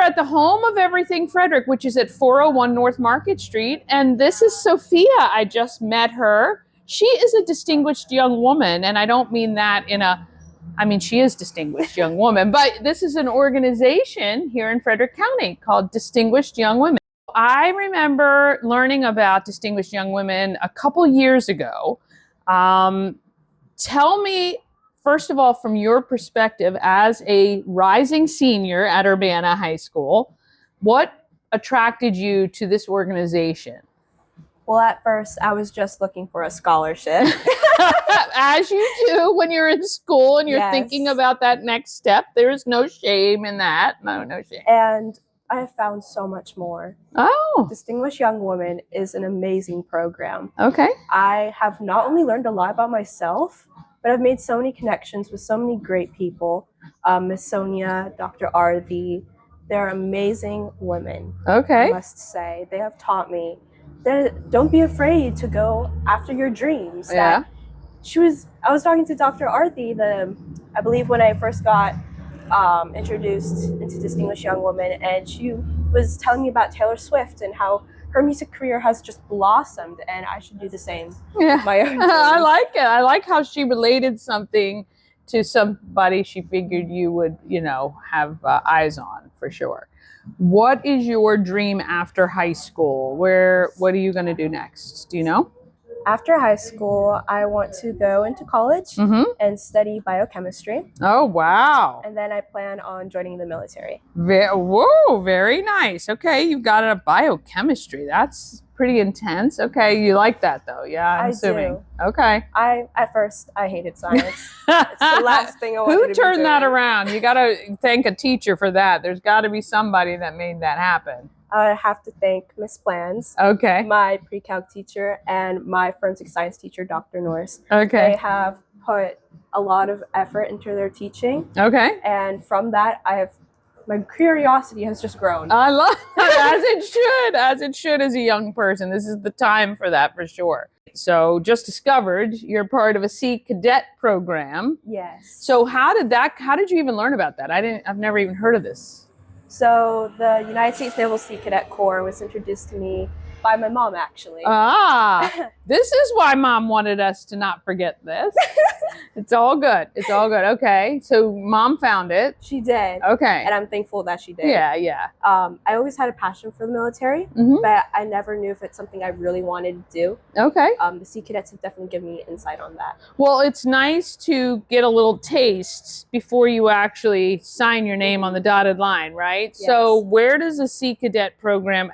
at the home of everything Frederick, which is at 401 North Market Street. And this is Sophia. I just met her. She is a distinguished young woman. And I don't mean that she is a distinguished young woman, but this is an organization here in Frederick County called Distinguished Young Women. I remember learning about Distinguished Young Women a couple years ago. Tell me, first of all, from your perspective as a rising senior at Urbana High School, what attracted you to this organization? Well, at first, I was just looking for a scholarship. As you do when you're in school and you're Yes. thinking about that next step. There's no shame in that. No shame. And I have found so much more. Oh. Distinguished Young Women is an amazing program. Okay. I have not only learned a lot about myself, but I've made so many connections with so many great people. Miss Sonia, Dr. Arvi, they're amazing women. Okay. I must say. They have taught me that don't be afraid to go after your dreams. Yeah. I was talking to Dr. Arthi, I believe when I first got introduced into Distinguished Young Women, and she was telling me about Taylor Swift and how her music career has just blossomed, and I should do the same with my own dreams. I like it. I like how she related something to somebody she figured you would, have eyes on for sure. What is your dream after high school? What are you going to do next? Do you know? After high school, I want to go into college and study biochemistry. Oh, wow. And then I plan on joining the military. Very nice. Okay, you've got a biochemistry. That's pretty intense. Okay, you like that though. Yeah, I'm assuming. Do. Okay. At first, I hated science. It's the last thing I wanted to be Who turned that doing. around? You got to thank a teacher for that. There's got to be somebody that made that happen. I have to thank Miss Plans, okay, my pre-calc teacher, and my forensic science teacher, Dr. Norris. Okay. They have put a lot of effort into their teaching. Okay. And from that, my curiosity has just grown. I love it, as it should as a young person. This is the time for that for sure. So just discovered you're part of a Sea Cadet program. Yes. So how did you even learn about that? I've never even heard of this. So the United States Naval Sea Cadet Corps was introduced to me by my mom, actually. This is why Mom wanted us to not forget this. It's all good. It's all good. Okay. So Mom found it. She did. Okay. And I'm thankful that she did. Yeah. I always had a passion for the military, but I never knew if it's something I really wanted to do. Okay. The Sea Cadets have definitely given me insight on that. Well, it's nice to get a little taste before you actually sign your name on the dotted line, right? Yes. So where does a Sea Cadet program,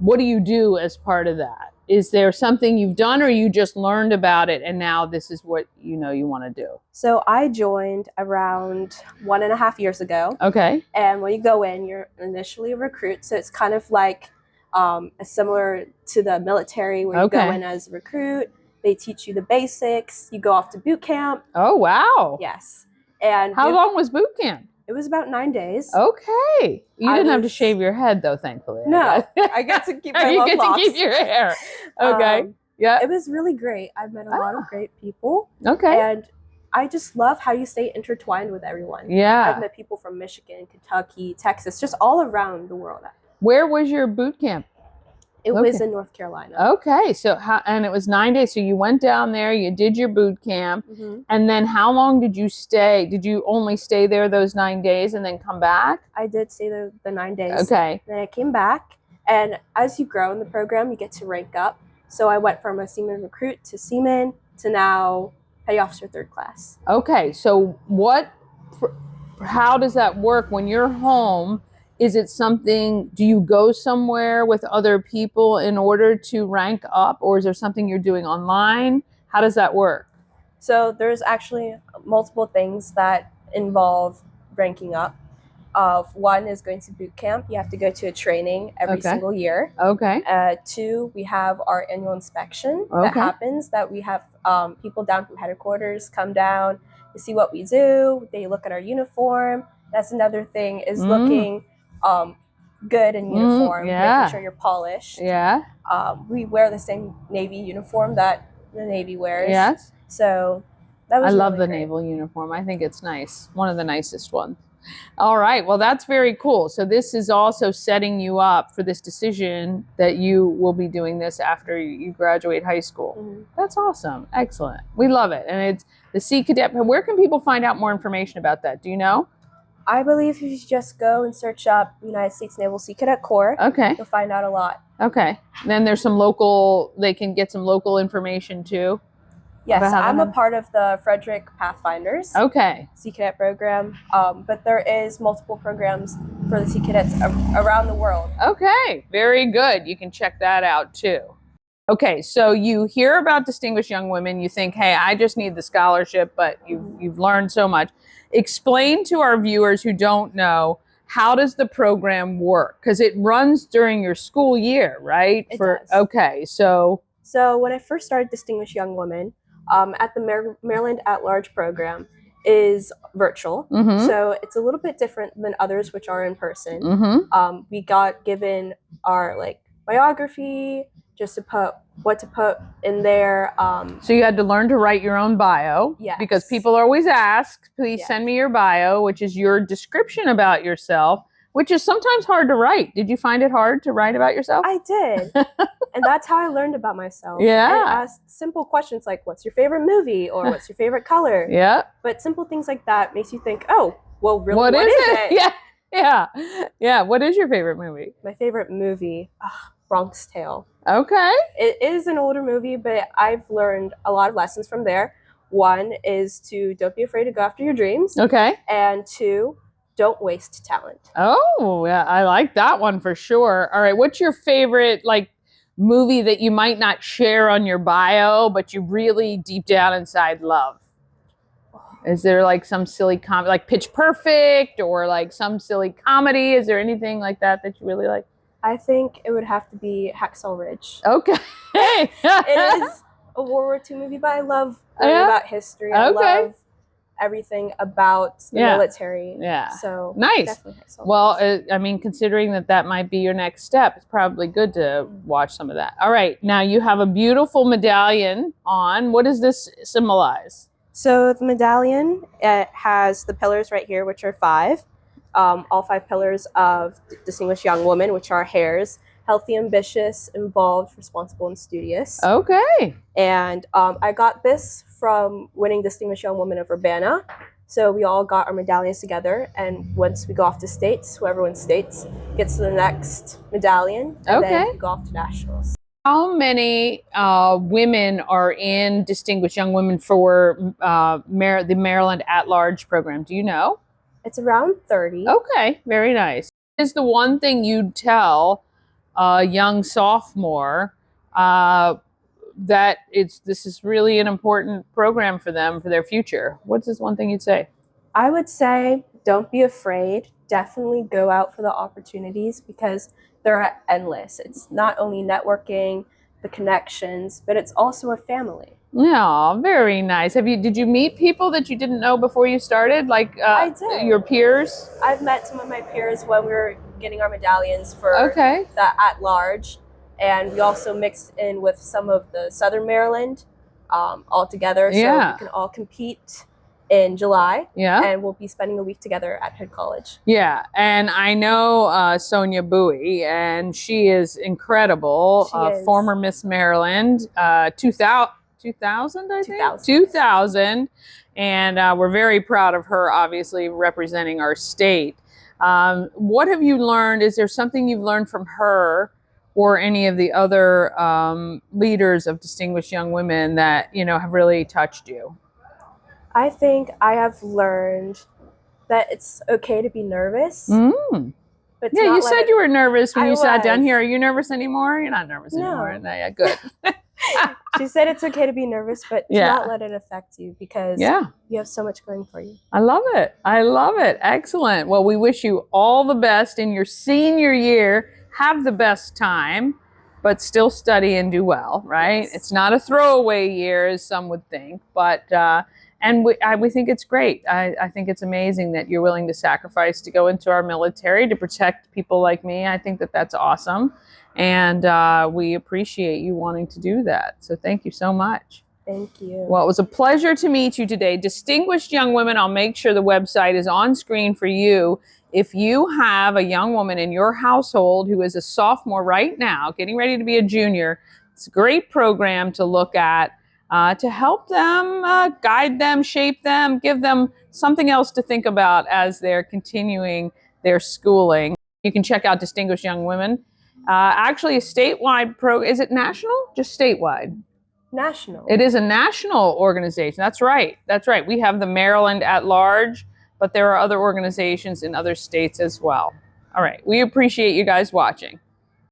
what do you do as part of that? Is there something you've done, or you just learned about it and now this is what you want to do? So I joined around 1.5 years ago. Okay. And when you go in, you're initially a recruit. So it's kind of like similar to the military where you go in as a recruit. They teach you the basics. You go off to boot camp. Oh, wow. Yes. And how long was boot camp? It was about 9 days. Okay. You didn't have to shave your head, though, thankfully. No. I got to keep my locks. You get to keep your hair. Okay. Yeah. It was really great. I've met a lot of great people. Okay. And I just love how you stay intertwined with everyone. Yeah. I've met people from Michigan, Kentucky, Texas, just all around the world. Where was your boot camp? It was in North Carolina. Okay. So and it was 9 days. So you went down there, you did your boot camp. And then how long did you stay? Did you only stay there those 9 days and then come back? I did stay the 9 days. Okay. Then I came back. And as you grow in the program, you get to rank up. So I went from a seaman recruit to seaman to now petty officer 3rd class. Okay. So how does that work when you're home? Is it something, do you go somewhere with other people in order to rank up, or is there something you're doing online? How does that work? So there's actually multiple things that involve ranking up. One is going to boot camp. You have to go to a training every single year. Okay. 2, we have our annual inspection that happens, that we have people down from headquarters come down to see what we do. They look at our uniform. That's another thing, is looking good in uniform, making sure you're polished. Yeah. We wear the same Navy uniform that the Navy wears. Yes. So that was I love really the great. naval uniform. I think it's nice. One of the nicest ones. All right. Well, that's very cool. So this is also setting you up for this decision that you will be doing this after you graduate high school. Mm-hmm. That's awesome. Excellent. We love it. And it's the Sea Cadet. Where can people find out more information about that? Do you know? I believe if you just go and search up United States Naval Sea Cadet Corps, Okay. you'll find out a lot. Okay. Then there's some local, they can get some local information too. Yes, I'm a part of the Frederick Pathfinders Sea Cadet program, but there is multiple programs for the Sea Cadets around the world. Okay, very good. You can check that out too. Okay, so you hear about Distinguished Young Women, you think, hey, I just need the scholarship, but you've learned so much. Explain to our viewers who don't know, how does the program work? Because it runs during your school year, right? It does. Okay, so when I first started Distinguished Young Women, at the Maryland at-large program is virtual. Mm-hmm. So it's a little bit different than others, which are in person. Mm-hmm. We got given our biography, just to put what to put in there. So you had to learn to write your own bio. Yes. Because people always ask, please send me your bio, which is your description about yourself, which is sometimes hard to write. Did you find it hard to write about yourself? I did. And that's how I learned about myself. Yeah. And asked simple questions like, what's your favorite movie? Or what's your favorite color? Yeah. But simple things like that makes you think, oh, well, really, what is it? Yeah. Yeah. Yeah. What is your favorite movie? My favorite movie, Bronx Tale. Okay. It is an older movie, but I've learned a lot of lessons from there. One is to don't be afraid to go after your dreams. Okay. And two, don't waste talent. Oh, yeah. I like that one for sure. All right. What's your favorite, movie that you might not share on your bio, but you really deep down inside love? Is there some silly comedy, like Pitch Perfect, or some silly comedy? Is there anything like that you really like? I think it would have to be Hacksaw Ridge. Okay. It is a World War II movie, but I love learning about history. I love everything about the military. Yeah. So nice. Well, considering that might be your next step, it's probably good to watch some of that. All right. Now you have a beautiful medallion on. What does this symbolize? So the medallion, it has the pillars right here, which are 5. All 5 pillars of Distinguished Young Woman, which are hairs: healthy, ambitious, involved, responsible, and studious. Okay. And I got this from winning Distinguished Young Woman of Urbana. So we all got our medallions together, and once we go off to states, whoever wins states gets the next medallion, and then we go off to nationals. How many women are in Distinguished Young Women for the Maryland at-large program? Do you know? It's around 30. Okay, very nice. Is the one thing you'd tell a young sophomore that this is really an important program for them for their future? What's this one thing you'd say? I would say don't be afraid. Definitely go out for the opportunities because they're endless. It's not only networking, the connections, but it's also a family. Yeah, very nice. Did you meet people that you didn't know before you started? I did. Your peers? I've met some of my peers when we were getting our medallions for the at-large. And we also mixed in with some of the Southern Maryland all together. So we can all compete in July. Yeah. And we'll be spending a week together at Head College. Yeah. And I know Sonia Bowie, and she is incredible. She is. Former Miss Maryland, 2000, I think? 2000. And we're very proud of her, obviously, representing our state. What have you learned? Is there something you've learned from her or any of the other leaders of Distinguished Young Women that, have really touched you? I think I have learned that it's okay to be nervous. But you said you were nervous when you sat down here. Are you nervous anymore? You're not nervous anymore. No, yeah, good. She said it's okay to be nervous, but to not let it affect you because you have so much going for you. I love it. I love it. Excellent. Well, we wish you all the best in your senior year. Have the best time, but still study and do well, right? Yes. It's not a throwaway year, as some would think, but and we think it's great. I think it's amazing that you're willing to sacrifice to go into our military to protect people like me. I think that's awesome. And we appreciate you wanting to do that. So thank you so much. Thank you. Well, it was a pleasure to meet you today. Distinguished Young Women, I'll make sure the website is on screen for you. If you have a young woman in your household who is a sophomore right now, getting ready to be a junior, it's a great program to look at to help them, guide them, shape them, give them something else to think about as they're continuing their schooling. You can check out Distinguished Young Women. Actually, a statewide program. Is it national? Just statewide? National. It is a national organization. That's right. That's right. We have the Maryland at large, but there are other organizations in other states as well. All right. We appreciate you guys watching.